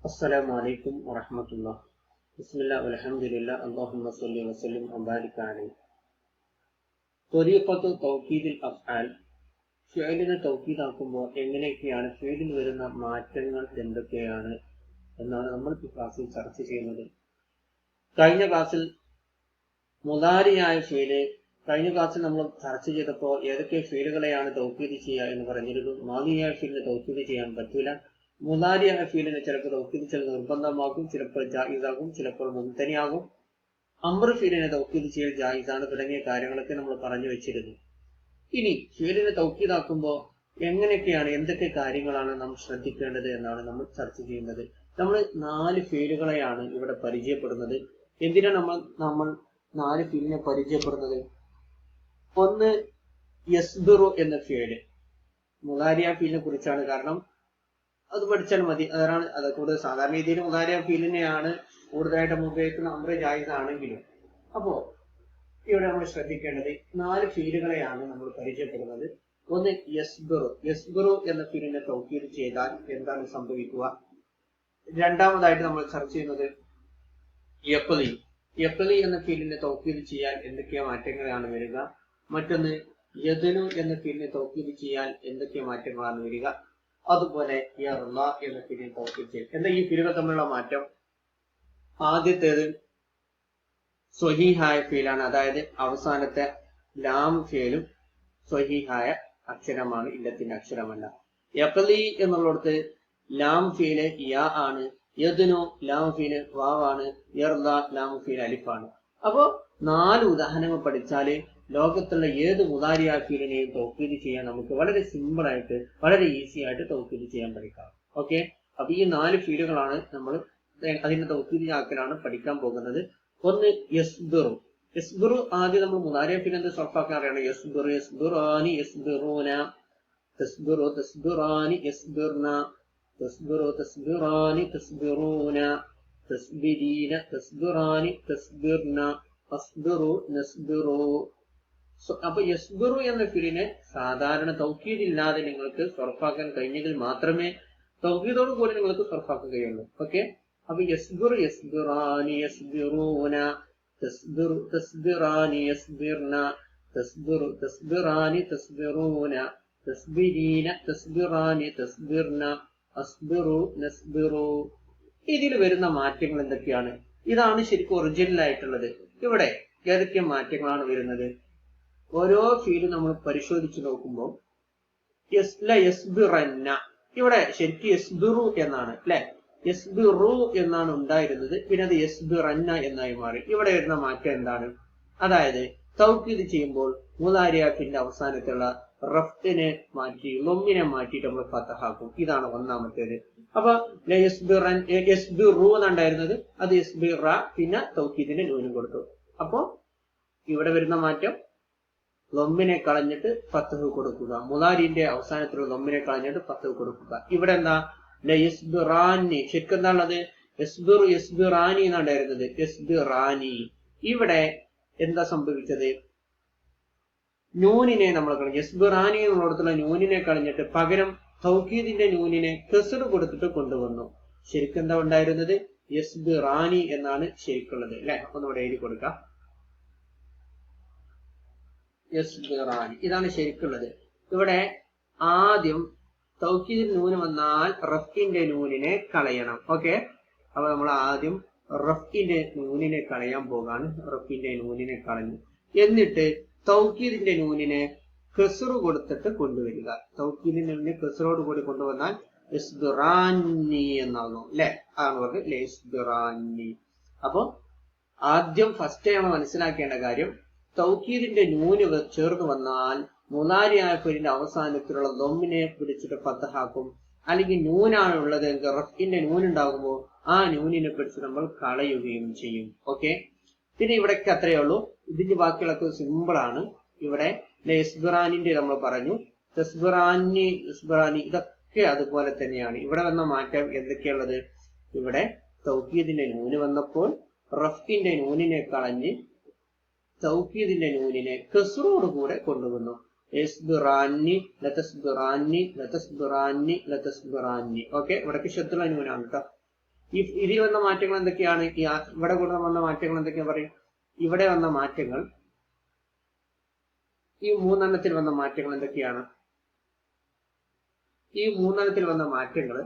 السلام عليكم ورحمة الله. بسم الله والحمد لله اللهم صل وسلم وبارك عليه. ത്വരീഖത്തു തൗക്കീദിൽ അഫ്ആൽ, ഫിഅലിനെ തൗക്കീദാക്കുമ്പോൾ എങ്ങനെയൊക്കെയാണ് ഫിഅലിൽ വരുന്ന മാറ്റങ്ങൾ എന്തൊക്കെയാണ് എന്നാണ് നമ്മൾ ഈ ക്ലാസ്സിൽ ചർച്ച ചെയ്യുന്നത്. കഴിഞ്ഞ ക്ലാസ്സിൽ നമ്മൾ ചർച്ച ചെയ്തപ്പോൾ ഏതൊക്കെ ഫീലുകളെയാണ് തൗക്കീദ് ചെയ്യുക എന്ന് പറഞ്ഞിരുന്നു. മാദിയായ ഫീലിനെ തൗക്കീദ് ചെയ്യാൻ പറ്റൂല. മുദാരിയായ ഫീലിനെ ചിലപ്പോൾ തൗക്കീദ് ചില നിർബന്ധമാകും, ചിലപ്പോൾ ജായിസാകും, ചിലപ്പോൾ മുംതനിയാകും. അംർ ഫീലിനെ തൗക്കീദ് ചെയ്യൽ ജായിസാണ് തുടങ്ങിയ കാര്യങ്ങളൊക്കെ നമ്മൾ പറഞ്ഞു വെച്ചിരുന്നു. ഇനി ഫീലിനെ തൗക്കീദാക്കുമ്പോൾ എങ്ങനെയൊക്കെയാണ്, എന്തൊക്കെ കാര്യങ്ങളാണ് നാം ശ്രദ്ധിക്കേണ്ടത് എന്നാണ് നമ്മൾ ചർച്ച ചെയ്യുന്നത്. നമ്മൾ 4 ഫീലുകളെയാണ് ഇവിടെ പരിചയപ്പെടുന്നത്. എന്തിനാണ് നമ്മൾ 4 ഫീലിനെ പരിചയപ്പെടുന്നത്? ഒന്ന് യസ്ബിറു എന്ന ഫീല്, മുദാരിയ ഫീലിനെ കുറിച്ചാണ്. കാരണം അത് പഠിച്ചാൽ മതി. അത് കൂടുതൽ സാധാരണ രീതിയിൽ മുദാരിയ ഫീലിനെയാണ് കൂടുതലായിട്ട് നമ്മൾ ഉപയോഗിക്കുന്ന അംർ ജായിസ് ആണെങ്കിലും. അപ്പോ ഇവിടെ നമ്മൾ ശ്രദ്ധിക്കേണ്ടത് 4 ഫീലുകളെയാണ് നമ്മൾ പരിചയപ്പെടുന്നത്. ഒന്ന് യസ്ബിറു. യസ്ബിറു എന്ന ഫീലിനെ തൗക്കീദ് ചെയ്താൽ എന്താണ് സംഭവിക്കുക? രണ്ടാമതായിട്ട് നമ്മൾ ചർച്ച ചെയ്യുന്നത് യഖ്ലി. യഖ്ലി എന്ന ഫീലിനെ തൗക്കീദ് ചെയ്യാൻ എന്തൊക്കെ മാറ്റങ്ങളാണ് വരിക? മറ്റൊന്ന് യദ്നു എന്ന ഫീലിനെ തൗക്കീദ് ചെയ്യാൻ എന്തൊക്കെ മാറ്റങ്ങളാണ് വരിക? അതുപോലെ യർള എന്ന ഫീലിനെ തൗക്കീദ് ചെയ്യൽ. എന്താ ഈ ഫീലുകൾ തമ്മിലുള്ള മാറ്റം? ആദ്യത്തേത് സ്വഹീഹായ ഫീലാണ്, അതായത് അവസാനത്തെ ലാം ഫീലും സ്വഹീഹായ അക്ഷരമാണ്, ഇല്ലത്തിന്റെ അക്ഷരമല്ല. യഖ്ലി എന്നുള്ളിടത്ത് ലാം ഫീല് യാ ആണ്, യദ്നു ലാം ഫീല് വാവാണ്, യർള ലാം ഫീല് അലിഫാണ്. അപ്പോ 4 ഉദാഹരണങ്ങൾ പഠിച്ചാല് ലോകത്തുള്ള ഏത് മുദാരിയ ഫീലിനെയും തൗക്കീദ് ചെയ്യാൻ നമുക്ക് വളരെ സിമ്പിൾ ആയിട്ട്, വളരെ ഈസി ആയിട്ട് തൗക്കീദ് ചെയ്യാൻ പഠിക്കാം. ഓക്കെ, അപ്പൊ ഈ 4 ഫീലുകളാണ് നമ്മൾ അതിന്റെ തൗക്കീദ് ആക്കലാണ് പഠിക്കാൻ പോകുന്നത്. ഒന്ന് യസ്ബിറു. യസ്ബിറു ആദ്യം നമ്മൾ മുദാരിയ ഫീൽ എന്ത് സർഫാക്കാൻ അറിയണം. യസ്ബിറു, യസ്ബിറാനി, യസ്ബിറൂന, തസ്ബിറു, തസ്ബിറാനി, യസ്ബിർന, തസ്ബിറു, തസ്ബിറാനി, തസ്ബിറൂന, തസ്ബിരീന, തസ്ബിറാനി, തസ്ബിർന, അസ്ബിറു, നസ്ബിറു. അപ്പൊ യസ്ബിറു എന്ന ഫീലിനെ സാധാരണ തൗക്കീദ് ഇല്ലാതെ നിങ്ങൾക്ക് സർഫാക്കാൻ കഴിഞ്ഞെങ്കിൽ മാത്രമേ തൗക്കീദോട് കൂടി നിങ്ങൾക്ക് സർഫാക്കാൻ കഴിയുള്ളൂ. ഓക്കെ, അപ്പൊ യസ്ബിറു, യസ്ബിറാനി, യസ്ബിറൂന, തസ്ബിറു, തസ്ബിറാനി, യസ്ബിർന, തസ്ബിറു, തസ്ബിറാനി, തസ്ബിറൂന, തസ്ബിരീന, തസ്ബിറാനി, തസ്ബിർന, അസ്ബിറു, നസ്ബിറു. ഇതിൽ വരുന്ന മാറ്റങ്ങൾ എന്തൊക്കെയാണ്? ഇതാണ് ശരിക്കും ഒറിജിനൽ ആയിട്ടുള്ളത്. ഇവിടെ ഏതൊക്കെ മാറ്റങ്ങളാണ് വരുന്നത്? ഓരോ ഫീലും നമ്മൾ പരിശോധിച്ച് നോക്കുമ്പോൾ യസ്ബിറന്ന, ഇവിടെ ശരിക്കും യസ്ബിറു എന്നാണ് അല്ലെ, യസ്ബിറു എന്നാണ് ഉണ്ടായിരുന്നത്. പിന്നെ അത് യസ്ബിറന്ന എന്നായി മാറി. ഇവിടെ വരുന്ന മാറ്റം എന്താണ്? അതായത് തൗക്കീദ് ചെയ്യുമ്പോൾ മുദാരിയത്തിന്റെ അവസാനത്തുള്ള റഫ്ഇനെ മാറ്റി, ലൊമ്മിനെ മാറ്റിയിട്ട് നമ്മൾ ഫതഹാക്കും. ഇതാണ് ഒന്നാമത്തേത്. അപ്പൊ യസ്ബിറു എന്നുണ്ടായിരുന്നത് അത് യസ്ബിറ, പിന്നെ തൗക്കീദിന്റെ നൂനും കൊടുത്തു. അപ്പോ ഇവിടെ വരുന്ന മാറ്റം ലൊമ്മിനെ കളഞ്ഞിട്ട് ഫതഹ് കൊടുക്കുക. മുദാരിന്റെ അവസാനത്തിലുള്ള ലൊമ്മിനെ കളഞ്ഞിട്ട് ഫതഹ് കൊടുക്കുക. ഇവിടെ എന്താ? യസ്ബിറാനി. ശരിക്കും എന്താണുള്ളത്? യസ്ബിറു, യസ്ബിറാനി എന്നാണ്ടായിരുന്നത്, യസ്ബിറാനി. ഇവിടെ എന്താ സംഭവിച്ചത്? നൂനിനെ നമ്മൾ കളഞ്ഞു. യസ്ബിറാനി എന്നുള്ളിടത്തുള്ള നൂനിനെ കളഞ്ഞിട്ട് പകരം തൗക്കീദിന്റെ നൂനിനെ കസ്ർ കൊടുത്തിട്ട് കൊണ്ടുവന്നു. ശരിക്കും എന്താ ഉണ്ടായിരുന്നത്? യസ്ബിറാനി എന്നാണ് ശരിക്കുള്ളത് അല്ലെ. ഒന്നുകൂടെ എഴുതി കൊടുക്കാം. യസ്ബിറാനി, ഇതാണ് ശരിക്കുള്ളത്. ഇവിടെ ആദ്യം തൗക്കീദിൽ നൂന് വന്നാൽ റഫ്ഇന്റെ നൂനിനെ കളയണം. ഓക്കെ, അപ്പൊ നമ്മൾ ആദ്യം റഫ്ഇന്റെ നൂനിനെ കളയാൻ പോകാണ്. റഫ്ഇന്റെ നൂനിനെ കളഞ്ഞു. എന്നിട്ട് തൗക്കീദിന്റെ നൂനിനെ കസ്ർ കൊടുത്തിട്ട് കൊണ്ടുവരിക. തൗക്കീദിന്റെ നൂനിനെ കസ്റോട് കൂടി കൊണ്ടുവന്നാൽ യസ്ബിറാനി എന്നാകും അല്ലെ. അതാണ് പറഞ്ഞത് യസ്ബിറാനി. അപ്പൊ ആദ്യം ഫസ്റ്റ് നമ്മൾ മനസ്സിലാക്കേണ്ട കാര്യം, തൗക്കീദിന്റെ നൂന് ചേർന്ന് വന്നാൽ മുദാരിയായ ഫീലിന്റെ അവസാനത്തിലുള്ള ലൊമ്മിനെ പിടിച്ചിട്ട് ഫതഹാക്കും. അല്ലെങ്കിൽ നൂനാണ് ഉള്ളത് എങ്കിൽ റഫ്ഇന്റെ നൂനുണ്ടാകുമ്പോൾ ആ നൂനിനെ പിടിച്ച് നമ്മൾ കളയുകയും ചെയ്യും. ഓക്കെ, പിന്നെ ഇവിടേക്ക് അത്രയേ ഉള്ളൂ. ഇതിന്റെ ബാക്കിയുള്ളൊക്കെ സിമ്പിൾ ആണ്. ഇവിടെ യസ്ബിറാനിന്റെ നമ്മൾ പറഞ്ഞു, തസ്ബിറാനി, യസ്ബിറാനി, ഇതൊക്കെ അതുപോലെ തന്നെയാണ്. ഇവിടെ വന്ന മാറ്റം എന്തൊക്കെയുള്ളത്? ഇവിടെ തൗക്കീദിന്റെ നൂന് വന്നപ്പോൾ റഫ്ഇന്റെ നൂനിനെ കളഞ്ഞ് തൗക്കീദിന്റെ നൂനിനെ കസ്റോട് കൂടെ കൊണ്ടുവന്നു. യസ്ബിറാനി, ലതസ്ബിറാനി, ലതസ്ബിറാനി, ലതസ്ബിറാനി. ഓക്കെ, ഇവിടേക്ക് ശബ്ദുള്ള നൂനാണ് കേട്ടോ. ഇതിൽ വന്ന മാറ്റങ്ങൾ എന്തൊക്കെയാണ്? ഇവിടെ കൂടെ വന്ന മാറ്റങ്ങൾ എന്തൊക്കെയാ പറയും? ഇവിടെ വന്ന മാറ്റങ്ങൾ, ഈ മൂന്നെണ്ണത്തിൽ വന്ന മാറ്റങ്ങൾ എന്തൊക്കെയാണ്? ഈ മൂന്നെണ്ണത്തിൽ വന്ന മാറ്റങ്ങൾ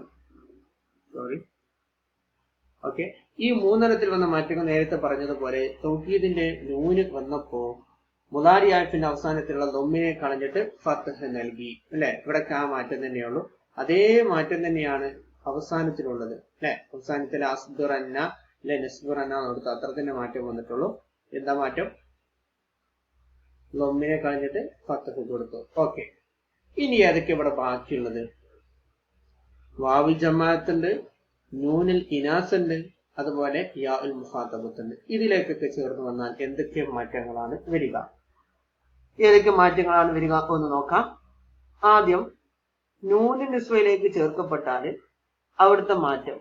ഈ മൂന്നെണ്ണത്തിൽ വന്ന മാറ്റങ്ങൾ നേരത്തെ പറഞ്ഞതുപോലെ തൗഹീദിന്റെ നൂന് വന്നപ്പോ മുദാരിഅത്തിന്റെ അവസാനത്തിലുള്ള ദമ്മിനെ കളഞ്ഞിട്ട് ഫത്ഹ് നൽകി അല്ലെ. ഇവിടെ ആ മാറ്റം തന്നെയുള്ളൂ. അതേ മാറ്റം തന്നെയാണ് അവസാനത്തിലുള്ളത് അല്ലെ. അവസാനത്തിൽ അസ്ബിറന്ന അല്ലെ നസ്ബിറന്ന കൊടുത്തു, അത്ര തന്നെ മാറ്റം വന്നിട്ടുള്ളൂ. എന്താ മാറ്റം? ദമ്മിനെ കളഞ്ഞിട്ട് ഫത്ഹ് കൊടുത്തു. ഓക്കെ, ഇനി ഏതൊക്കെ ഇവിടെ ബാക്കിയുള്ളത്? വാവുൽ ജമാഅത്തുണ്ട്, നൂനുൽ ഇനാസ് ഉണ്ട്, അതുപോലെ യാ ഉൽ മുഖാതബത്തുണ്ട്. ഇതിലേക്കൊക്കെ ചേർന്ന് വന്നാൽ എന്തൊക്കെ മാറ്റങ്ങളാണ് വരിക? ഏതൊക്കെ മാറ്റങ്ങളാണ് വരിക ഒന്ന് നോക്കാം. ആദ്യം നൂന് നിസ്വയിലേക്ക് ചേർക്കപ്പെട്ടാൽ അവിടുത്തെ മാറ്റം,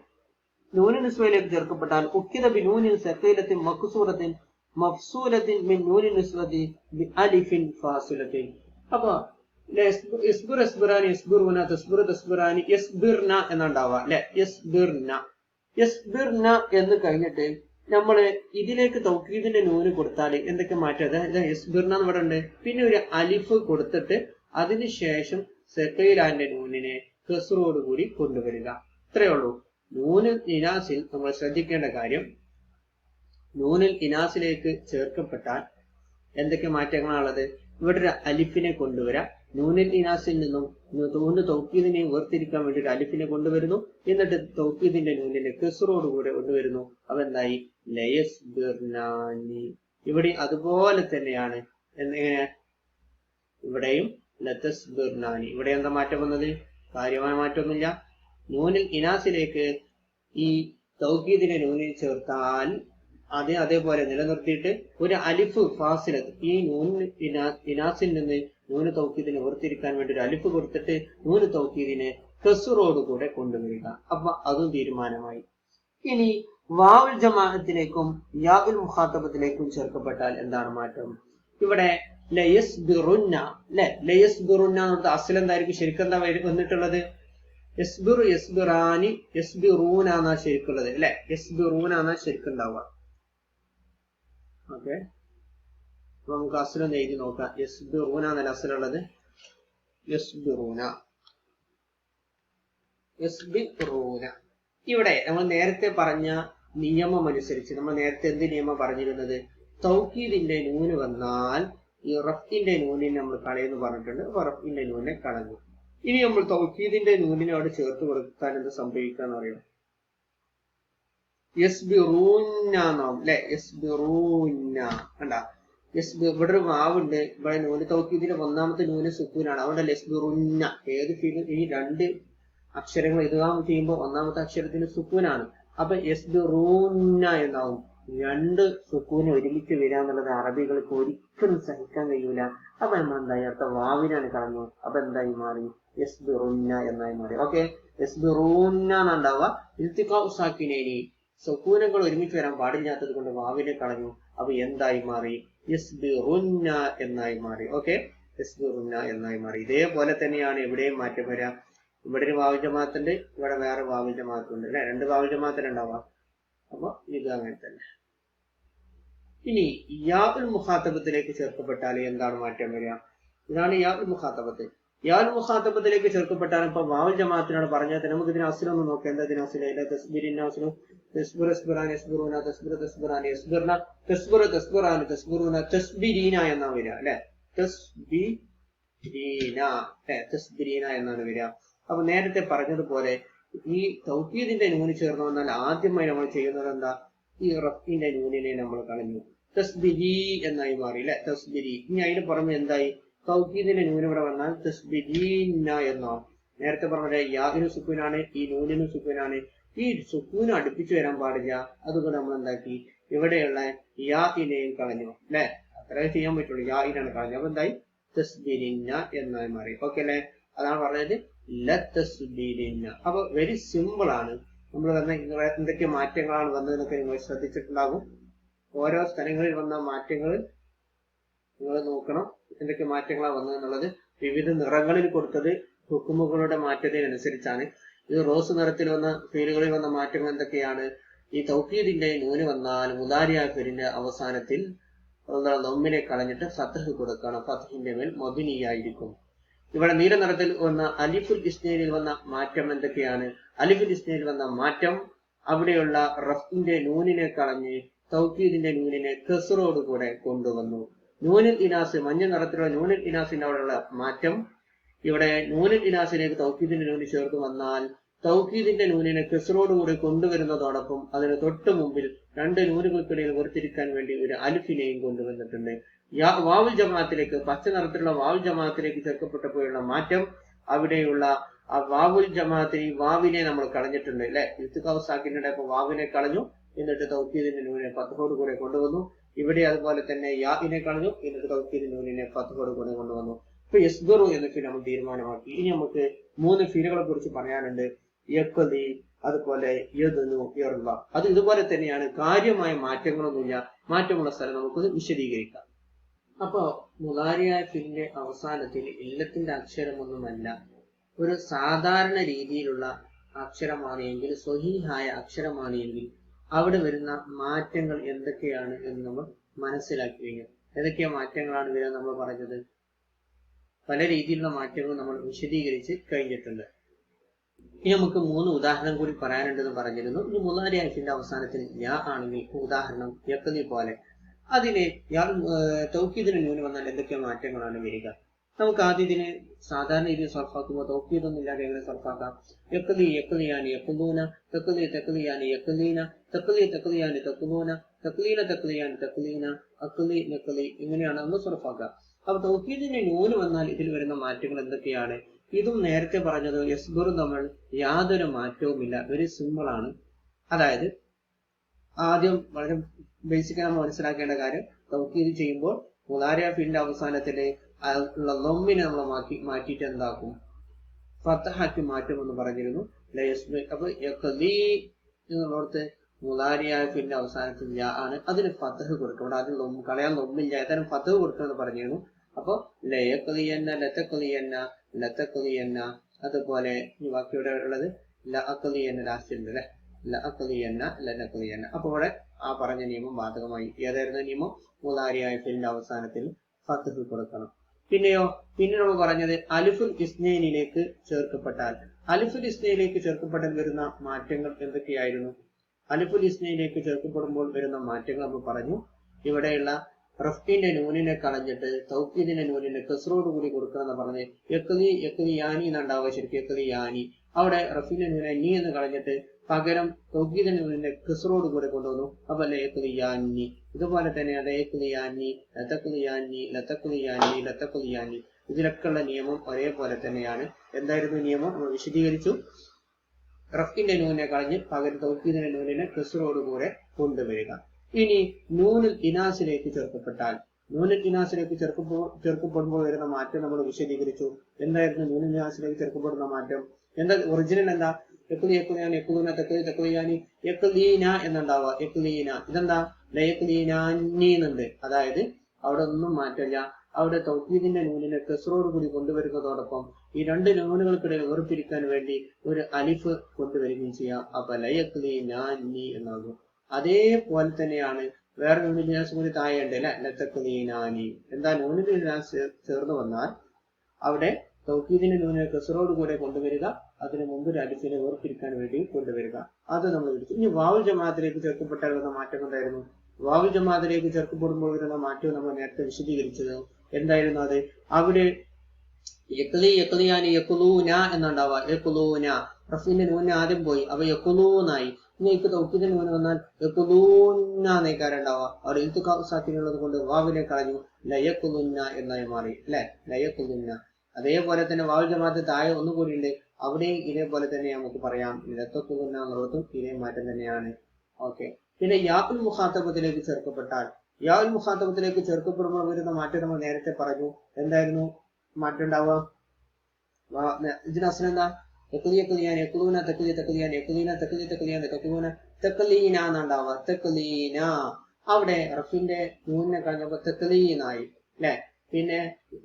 നൂന് നിസ്വയിലേക്ക് ചേർക്കപ്പെട്ടാൽ ഉക്കിത ബി നൂനിൻ സഖീലത്തിൻ മക്സൂറത്തിൻ മഫ്സൂലത്തിൻ മിൻ നൂനിൻ നിസ്വതി ബി അലിഫിൻ ഫാസിലത്തിൻ. അപ്പൊ യസ്ബുർ യസ്ബുറാനി യസ്ബുറൂന തസ്ബുറു തസ്ബുറാനി യസ്ബിർന എന്നുണ്ടാവുക അല്ലെ. യസ്ബിർന എന്ന് കഴിഞ്ഞിട്ട് നമ്മള് ഇതിലേക്ക് തൗക്കീദിന്റെ നൂന് കൊടുത്താൽ എന്തൊക്കെ മാറ്റം? യസ്ബിർന ഇവിടെ ഉണ്ട്. പിന്നെ ഒരു അലിഫ് കൊടുത്തിട്ട് അതിനുശേഷം സെക്കയിലാന്റെ നൂനിനെ കസ്റോടുകൂടി കൊണ്ടുവരിക. ഇത്രയേ ഉള്ളൂ. നൂനുൽ ഇനാസിൽ നമ്മൾ ശ്രദ്ധിക്കേണ്ട കാര്യം, നൂനുൽ ഇനാസിലേക്ക് ചേർക്കപ്പെട്ടാൽ എന്തൊക്കെ മാറ്റങ്ങളാണുള്ളത്? ഇവിടെ ഒരു അലിഫിനെ കൊണ്ടുവരാം. നൂനുൽ ഇനാസിൽ നിന്നും നൂന് തൗക്കീദിനെ വേർതിരിക്കാൻ വേണ്ടി ഒരു അലിഫിനെ കൊണ്ടുവരുന്നു. എന്നിട്ട് തൗക്കീദിന്റെ നൂനിനെ കസ്റോടുകൂടെ കൊണ്ടുവരുന്നു. അതെന്തായി? ലയസ്ബിർനാനി. ഇവിടെ അതുപോലെ തന്നെയാണ്. എങ്ങനെ? ഇവിടെയും ലതസ്ബിർനാനി. ഇവിടെ എന്താ മാറ്റം വന്നത്? കാര്യമായ മാറ്റമൊന്നുമില്ല. നൂനുൽ ഇനാസിലേക്ക് ഈ തൗക്കീദിനെ നൂനിൽ ചേർത്താൽ അതേപോലെ നിലനിർത്തിയിട്ട് ഒരു അലിഫ് ഫാസിലത്ത്, ഈ നൂന് ഇനാസിൽ നിന്ന് നൂന് തൗക്കീദിനെ വേർതിരിക്കാൻ വേണ്ടി ഒരു അലിഫ് കൊടുത്തിട്ട് നൂന് തൗക്കീദിനെ കസ്റോടുകൂടെ കൊണ്ടുവരിക. അപ്പൊ അതും തീരുമാനമായി. ഇനി വാവുൽ ജമാഅത്തിലേക്കും യാ ഉൽ മുഖാതബത്തിലേക്കും ചേർക്കപ്പെട്ടാൽ എന്താണ് മാറ്റം? ഇവിടെ ലയസ്ബിറുന്ന അല്ലെ. ലയസ്ബിറുന്ന എന്ന് അസ്ൽ എന്തായിരിക്കും? ശരിക്കും എന്താ വന്നിട്ടുള്ളത്? യസ്ബിറു യസ്ബിറാനി യസ്ബിറൂന എന്നാ ശരിക്കുള്ളത് അല്ലെ. യസ്ബിറൂന എന്നാ ശരിക്കുണ്ടാവുക. ഓക്കെ, അപ്പൊ നമുക്ക് അസ്ലൊന്ന് എഴുതി നോക്കാം. യസ്ബിറൂന എന്നല്ല അസ്ലുള്ളത്. യസ്ബിറൂന. ഇവിടെ നമ്മൾ നേരത്തെ പറഞ്ഞ നിയമം അനുസരിച്ച് നമ്മൾ നേരത്തെ എന്ത് നിയമം പറഞ്ഞിരുന്നത്? തൗക്കീദിന്റെ നൂന് വന്നാൽ ഈ റഫിന്റെ നൂനിനെ നമ്മൾ കളയെന്ന് പറഞ്ഞിട്ടുണ്ട്. അപ്പൊ റഫിന്റെ നൂനെ കളഞ്ഞു. ഇനി നമ്മൾ തൗക്കീദിന്റെ നൂനിനോട് ചേർത്ത് കൊടുത്താൽ എന്ത് സംഭവിക്കാന്ന് അറിയാം? യസ്ബിറൂന്ന എന്നാവും അല്ലെ. യസ്ബിറൂന്ന കണ്ട. ഇവിടെ ഒരു വാവുണ്ട്. ഇവിടെ നൂന് തൗക്കീദിന്റെ ഒന്നാമത്തെ നൂന് സുക്കൂനാണ്. അതുകൊണ്ടല്ലേ യസ്ബിറുന്ന. ഏത് ഈ രണ്ട് അക്ഷരങ്ങൾ ഇദ്ഗാം ചെയ്യുമ്പോൾ ഒന്നാമത്തെ അക്ഷരത്തിന് സുക്കൂനാണ്. അപ്പൊ യസ്ബിറൂന്ന എന്നാവും. രണ്ട് സുക്കൂന് ഒരുമിച്ച് വരാന്നുള്ളത് അറബികൾക്ക് ഒരിക്കലും സഹിക്കാൻ കഴിയൂല. അപ്പൊ നമ്മൾ എന്തായി? അടുത്ത വാവിനാണ് കളഞ്ഞു. അപ്പൊ എന്തായി മാറി? യസ്ബിറുന്ന എന്നായി മാറി. ഓക്കെ, യസ്ബിറൂന്ന എന്നുണ്ടാവുക. ഇൽത്തിഖാഉ സാക്കിനൈനി, സുക്കൂനുകൾ ഒരുമിച്ച് വരാൻ പാടില്ലാത്തത് കൊണ്ട് വാവിനെ കളഞ്ഞു. അപ്പൊ എന്തായി മാറി? യസ്ബിറുന്ന എന്നായി മാറി. ഓക്കെ, യസ്ബിറുന്ന എന്നായി മാറി. ഇതേപോലെ തന്നെയാണ് എവിടെയും മാറ്റം വരാം. ഇവിടെ ഒരു വാവുൽ ജമാഅത്തുണ്ട്, ഇവിടെ വേറെ വാവുൽ ജമാഅത്തുണ്ട് അല്ലെ. രണ്ട് വാവുൽ ജമാഅത്തിലുണ്ടാവാം. അപ്പൊ ഇത് അങ്ങനെ തന്നെ. ഇനി യാ ഉൽ മുഖാതബത്തിലേക്ക് ചേർക്കപ്പെട്ടാൽ എന്താണ് മാറ്റം വരിക? ഇതാണ് യാ ഉൽ മുഖാതബത്ത്. യാ ഉൽ മുഖാതബത്തിലേക്ക് ചേർക്കപ്പെട്ടാൽ ഇപ്പൊ വാവുൽ ജമാഅത്തിനാണ് പറഞ്ഞത്. നമുക്ക് ഇതിന് അസ്ലൊന്ന് നോക്കാം. എന്താ ഇതിന് അസ്ല? തസ്ബിറിൻ അസ്ലു തസ്ബിറു തസ്ബിറാനി യസ്ബിറൂന തസ്ബിറു തസ്ബിറാനി യസ്ബിർന തസ്ബിറു തസ്ബിറാനി തസ്ബിറൂന തസ്ബിരീന എന്നാ വരിക അല്ലെ. തസ്ബിരീന എന്നാണ് വരിക. അപ്പൊ നേരത്തെ പറഞ്ഞതുപോലെ ഈ തൗക്കീദിന്റെ നൂന് ചേർന്ന് വന്നാൽ ആദ്യമായി നമ്മൾ ചെയ്യുന്നത് എന്താ? ഈ റഫിന്റെ നൂനിനെ നമ്മൾ കളഞ്ഞു. തസ്ബിരി എന്നായി മാറി അല്ലെ. തസ്ബിരി. ഇനി അതിന് പുറമെ എന്തായി? തൗക്കീദിന്റെ നൂന് ഇവിടെ വന്നാൽ തസ്ബിരീന എന്നാവും. നേരത്തെ പറഞ്ഞ യാഹിന് സുക്കൂനാണ്, ഈ നൂനിനും സുക്കൂനാണ്. ഈ സുക്കൂന് അടുപ്പിച്ചു വരാൻ പാടില്ല. അതുകൊണ്ട് നമ്മൾ എന്താക്കി? ഇവിടെയുള്ള യാഹിനെയും കളഞ്ഞു അല്ലെ. അത്രേ ചെയ്യാൻ പറ്റുള്ളൂ. യാഹിനാണ് കളഞ്ഞു. അപ്പൊ എന്തായി? തസ്ബിരിന്ന എന്നായി മാറി. ഓക്കെ അല്ലെ. അതാണ് പറഞ്ഞത് ലതസ്ബിരിന്ന. അപ്പൊ വെരി സിമ്പിൾ ആണ്. നമ്മൾ തന്നെ എന്തൊക്കെ മാറ്റങ്ങളാണ് വന്നതെന്നൊക്കെ നിങ്ങൾ ശ്രദ്ധിച്ചിട്ടുണ്ടാകും. ഓരോ സ്ഥലങ്ങളിൽ വന്ന മാറ്റങ്ങൾ നിങ്ങൾ നോക്കണം. എന്തൊക്കെ മാറ്റങ്ങളാണ് വന്നതെന്നുള്ളത് വിവിധ നിറങ്ങളിൽ കൊടുത്തത് ഹുക്കുമുകളുടെ മാറ്റത്തിനനുസരിച്ചാണ്. ഇത് റോസ് നിറത്തിൽ വന്ന ഫീലുകളിൽ വന്ന മാറ്റങ്ങൾ എന്തൊക്കെയാണ്? ഈ തൗക്കീദിന്റെ നൂന് വന്നാൽ മുദാരിയ ഫീലിന്റെ അവസാനത്തിൽ ലൊമ്മിനെ കളഞ്ഞിട്ട് ഫത്ഹ് കൊടുക്കണം. ഫത്ഹിന്റെ മേൽ മബ്നിയായിരിക്കും. ഇവിടെ നീല നിറത്തിൽ വന്ന അലിഫുൽ ഇസ്നൈനിൽ വന്ന മാറ്റം എന്തൊക്കെയാണ്? അലിഫുൽ ഇസ്നൈനിൽ വന്ന മാറ്റം അവിടെയുള്ള റഫിന്റെ നൂനിനെ കളഞ്ഞ് തൗക്കീദിന്റെ നൂനിനെ കസ്റോട് കൂടെ കൊണ്ടുവന്നു. നൂനുൽ ഇനാസ്, മഞ്ഞ നിറത്തിലുള്ള നൂനുൽ ഇനാസിന്റെ അവിടെയുള്ള മാറ്റം ഇവിടെ നൂനുൽ ഇനാസിലേക്ക് തൗക്കീദിന്റെ നൂന് ചേർത്ത് വന്നാൽ തൗക്കീദിന്റെ നൂനിനെ കസ്റോട് കൂടി കൊണ്ടുവരുന്നതോടൊപ്പം അതിന് തൊട്ട് മുമ്പിൽ രണ്ട് നൂനുകൾക്കിടയിൽ വേർതിരിക്കാൻ വേണ്ടി ഒരു അലിഫിനെയും കൊണ്ടുവന്നിട്ടുണ്ട്. വാവുൽ ജമാഅത്തിലേക്ക്, പച്ച നിറത്തിലുള്ള വാവുൽ ജമാഅത്തിലേക്ക് ചേർക്കപ്പെട്ടപ്പോഴുള്ള മാറ്റം അവിടെയുള്ള ആ വാവുൽ ജമാഅത്തിൽ വാവിനെ നമ്മൾ കളഞ്ഞിട്ടുണ്ട് അല്ലെ. ഇൽത്തിഖാഉ സാക്കിനിടെ അപ്പൊ വാവിനെ കളഞ്ഞു, എന്നിട്ട് തൗക്കീദിന്റെ നൂനിനെ ഫത്ഹോട് കൂടെ കൊണ്ടുവന്നു. ഇവിടെ അതുപോലെ തന്നെ യാഇനെ കളഞ്ഞു, എന്നിട്ട് തൗക്കീദിന്റെ നൂനിനെ ഫത്ഹോട് കൂടെ കൊണ്ടുവന്നു. ഇപ്പൊ യസ്ബറു എന്നൊക്കെ നമ്മൾ തീരുമാനമാക്കി. ഇനി നമുക്ക് 3 ഫീലുകളെ കുറിച്ച് പറയാനുണ്ട്. യഖ്ലി, അതുപോലെ യദ്നു, യർള. അത് ഇതുപോലെ തന്നെയാണ്, കാര്യമായ മാറ്റങ്ങളൊന്നുമില്ല. മാറ്റമുള്ള സ്ഥലം നമുക്ക് വിശദീകരിക്കാം. അപ്പൊ മുദാരിയ ഫിലിന്റെ അവസാനത്തിൽ ഇല്ലത്തിന്റെ അക്ഷരമൊന്നുമല്ല, ഒരു സാധാരണ രീതിയിലുള്ള അക്ഷരമാണ് എങ്കിൽ, സ്വഹീഹായ അക്ഷരമാണ് എങ്കിൽ അവിടെ വരുന്ന മാറ്റങ്ങൾ എന്തൊക്കെയാണ് എന്ന് നമ്മൾ മനസ്സിലാക്കി കഴിഞ്ഞു. ഏതൊക്കെയാ മാറ്റങ്ങളാണ് വരിക നമ്മൾ പറഞ്ഞത്? പല രീതിയിലുള്ള മാറ്റങ്ങൾ നമ്മൾ വിശദീകരിച്ച് കഴിഞ്ഞിട്ടുണ്ട്. ഇനി നമുക്ക് 3 ഉദാഹരണം കൂടി പറയാനുണ്ടെന്ന് പറഞ്ഞിരുന്നു. ഇനി മുദാരിയ ഫിലിന്റെ അവസാനത്തിൽ യാ ആണെങ്കിൽ, ഉദാഹരണം യഖ്ലി പോലെ, അതിനെ തൗക്കീദിന് നൂന് വന്നാൽ എന്തൊക്കെ മാറ്റങ്ങളാണ് വരിക? നമുക്ക് ആദ്യം ഇതിനെ സാധാരണ രീതിയിൽ സർഫാക്കുമ്പോൾ തൗക്കീദൊന്നും ഇല്ലാതെ എങ്ങനെ സർഫാക്കാം? യഖ്ലി യഖ്ലിയാനി യഖ്ലൂന, തഖ്ലി തഖ്ലിയാനി യഖ്ലീന, തഖ്ലി തഖ്ലിയാനി തഖ്ലൂന, തഖ്ലീന തഖ്ലിയാനി തഖ്ലീന, അഖ്ലി നഖ്ലി, ഇങ്ങനെയാണ് നമ്മൾ സർഫാക്കുക. അപ്പൊ തൗക്കീദിന് നൂന് വന്നാൽ ഇതിൽ വരുന്ന മാറ്റങ്ങൾ എന്തൊക്കെയാണ്? ഇതും നേരത്തെ പറഞ്ഞത് യസ്ബറും തമ്മിൽ യാതൊരു മാറ്റവുമില്ല, വെരി സിമ്പിൾ ആണ്. അതായത് ആദ്യം വളരെ ബേസിക് നമ്മൾ മനസ്സിലാക്കേണ്ട കാര്യം, തൗക്കീദ് ചെയ്യുമ്പോൾ മുദാരിയ ഫിലിന്റെ അവസാനത്തില് ഉള്ള ലൊമ്മിനെ നമ്മൾ മാറ്റിയിട്ട് എന്താക്കും? ഫത്ഹാക്കി മാറ്റുമെന്ന് പറഞ്ഞിരുന്നു. അപ്പൊ യഖ്ലി എന്നുള്ളടത്ത് മുദാരിയ ഫിലിന്റെ അവസാനത്തിൽ യാ ആണ്, അതിന് ഫത്ഹ് കൊടുക്കും. ഇവിടെ ആദ്യം കളയാൻ ലൊമ്മില്ല, ഏതാനും ഫത്ഹ് കൊടുക്കുമെന്ന് പറഞ്ഞിരുന്നു. അപ്പൊ ലയഖ്ലിയന്ന ലതഖ്ലിയന്ന ലതഖ്ലിയന്ന, അതുപോലെ ബാക്കിയുടെ ഉള്ളത് ലഅഖ്ലിയന്ന ലാസ്റ്റ് ഉണ്ട് അല്ലെ, ലഅഖ്ലിയന്ന ലനഖ്ലിയന്ന. അപ്പൊ ഇവിടെ ആ പറഞ്ഞ നിയമം ബാധകമായി. ഏതായിരുന്നു നിയമം? മുദാരിയ ഫിലിന്റെ അവസാനത്തിൽ ഫത്ഹ് കൊടുക്കണം. പിന്നെയോ, പിന്നെ നമ്മൾ പറഞ്ഞത് അലിഫുൽ ഇസ്നൈനിലേക്ക് ചേർക്കപ്പെട്ടാൽ, അലിഫുൽ ഇസ്നൈനിലേക്ക് ചേർക്കപ്പെട്ടാൽ വരുന്ന മാറ്റങ്ങൾ എന്തൊക്കെയായിരുന്നു? അലിഫുൽ ഇസ്നൈനിലേക്ക് ചേർക്കപ്പെടുമ്പോൾ വരുന്ന മാറ്റങ്ങൾ നമ്മൾ പറഞ്ഞു. ഇവിടെയുള്ള റഫ്റ്റിന്റെ നൂനിനെ കളഞ്ഞിട്ട് തൗക്കീദിന്റെ നൂനിനെ കസ്റോട് കൂടി കൊടുക്കണമെന്ന് പറഞ്ഞ് യഖ്ലി യഖ്ലിയാനി എന്നുണ്ടാവുക. ശരിക്കും യഖ്ലിയാനി, അവിടെ റഫിന്റെ നൂനെ നീ എന്ന് കളഞ്ഞിട്ട് പകരം തൗക്കീദിന്റെ നൂനിനെ കസ്റോട് കൂടെ കൊണ്ടുവന്നു. അപ്പൊ ലയഖ്ലിയാനി, ഇതുപോലെ തന്നെയാണ് ലയഖ്ലിയാനി ലതഖ്ലിയാനി ലതഖ്ലിയാനി ലതഖ്ലിയാനി. ഇതിലൊക്കെയുള്ള നിയമം ഒരേപോലെ തന്നെയാണ്. എന്തായിരുന്നു നിയമം? നമ്മൾ വിശദീകരിച്ചു. റഫിന്റെ നൂനെ കളഞ്ഞ് പകരം തൗക്കീദിന്റെ നൂനിനെ കസ്റോട് കൂടെ കൊണ്ടുവരിക. ഇനി നൂനുൽ ഇനാസിലേക്ക് ചേർക്കപ്പെട്ടാൽ, നൂനുൽ ഇനാസിലേക്ക് ചേർക്കപ്പെടുമ്പോൾ വരുന്ന മാറ്റം നമ്മൾ വിശദീകരിച്ചു. എന്തായിരുന്നു നൂനുൽ ഇനാസിലേക്ക് ചേർക്കപ്പെടുന്ന മാറ്റം? എന്താ ഒറിജിനൽ? എന്താ? യഖ്ലി യഖ്ലിയാനി യഖ്ലൂന തഖ്ലി തഖ്ലിയാനി യഖ്ലീന എന്നുണ്ടാവുക. യഖ്ലീന, ഇതെന്താ? ലയഖ്ലീനാനി എന്നുണ്ട്. അതായത് അവിടെ ഒന്നും മാറ്റമില്ല. അവിടെ തൗക്കീദിന്റെ നൂനിനെ കസ്റോട് കൂടി കൊണ്ടുവരുന്നതോടൊപ്പം ഈ രണ്ട് നൂനുകൾക്കിടയിൽ വേർപിരിക്കാൻ വേണ്ടി ഒരു അലിഫ് കൊണ്ടുവരികയും ചെയ്യാം. അപ്പൊ ലയഖ്ലീനാനി എന്നാകും. അതേപോലെ തന്നെയാണ് വേറെ നൂനുൽ ഇനാസ് കൂടി താഴെയുണ്ട് അല്ലെ, ലതഖ്ലീനാനി. എന്താ? നൂനുൽ ഇനാസ് ചേർന്ന് വന്നാൽ അവിടെ തൗക്കീദിന്റെ നൂനിനെ കസ്റോട് കൂടെ കൊണ്ടുവരിക, അതിന് മുമ്പ് ഒരു അലിഫിനെ വേർപിരിക്കാൻ വേണ്ടി കൊണ്ടുവരിക. അത് നമ്മൾ എടുത്തു. ഇനി വാവുൽ ജമാഅത്തിലേക്ക് ചേർക്കപ്പെട്ടാൽ വരുന്ന മാറ്റം എന്തായിരുന്നു? വാവുൽ ജമാഅത്തിലേക്ക് ചേർക്കപ്പെടുമ്പോൾ വരുന്ന മാറ്റം നമ്മൾ നേരത്തെ വിശദീകരിച്ചത്. എന്തായിരുന്നു അത്? അവിടെ യഖ്ലി യഖ്ലിയാനി യഖ്ലൂന എന്നുണ്ടാവുക. യഖ്ലൂന, റഫീന്റെ നൂന് ആദ്യം പോയി, അപ്പൊ യഖ്ലൂനായി. ഇനി തൗക്കീദിന്റെ നൂന് വന്നാൽ യഖ്ലൂന എന്നേക്കാരുണ്ടാവുക. അവിടെ ഇൽത്തിഖാഉ സാക്കിനുള്ളത് കൊണ്ട് വാവിനെ കളഞ്ഞു, ലയഖ്ലുന്ന എന്നായി മാറി അല്ലെ, ലയഖ്ലുന്ന. അതേപോലെ തന്നെ വാവുൽ ജമാഅത്ത് താഴെ ഒന്നുകൂടി ഉണ്ട്, അവിടെയും ഇതേപോലെ തന്നെ നമുക്ക് പറയാം. ലതഖ്ലുന്ന എന്നുള്ളതും ഇതേ മാറ്റം തന്നെയാണ്. ഓക്കെ. പിന്നെ യാഉൽ മുഖാത്തബത്തിലേക്ക് ചേർക്കപ്പെട്ടാൽ, യാഉൽ മുഖാത്തബത്തിലേക്ക് ചേർക്കപ്പെടുമ്പോൾ വരുന്ന മാറ്റം നമ്മൾ നേരത്തെ പറഞ്ഞു. എന്തായിരുന്നു മാറ്റം ഉണ്ടാവുക? ഇതിന് അസ്ലം എന്താ? യഖ്ലി യഖ്ലിയാൻ യഖ്ലൂന തഖ്ലി തഖ്ലിയാൻ യഖ്ലീന തഖ്ലി തഖ്ലിയാൻ തഖ്ലൂന തഖ്ലീന എന്നുണ്ടാവുക. തഖ്ലീന, അവിടെ റഫിന്റെ നൂനിനെ കളഞ്ഞപ്പോൾ തഖ്ലീനായി അല്ലെ. പിന്നെ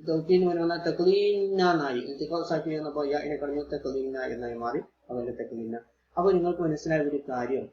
തൗക്കീദിന് വന്നാൽ തഖ്ലീനായി. ഇൽത്തിഖാഉ സാക്കിൻ വന്നപ്പോൾ യാഇനെ കളഞ്ഞു തഖ്ലീന എന്നായി മാറി. അവന്റെ തെക്കുമില്ല. അപ്പൊ നിങ്ങൾക്ക് മനസ്സിലായ ഒരു കാര്യം,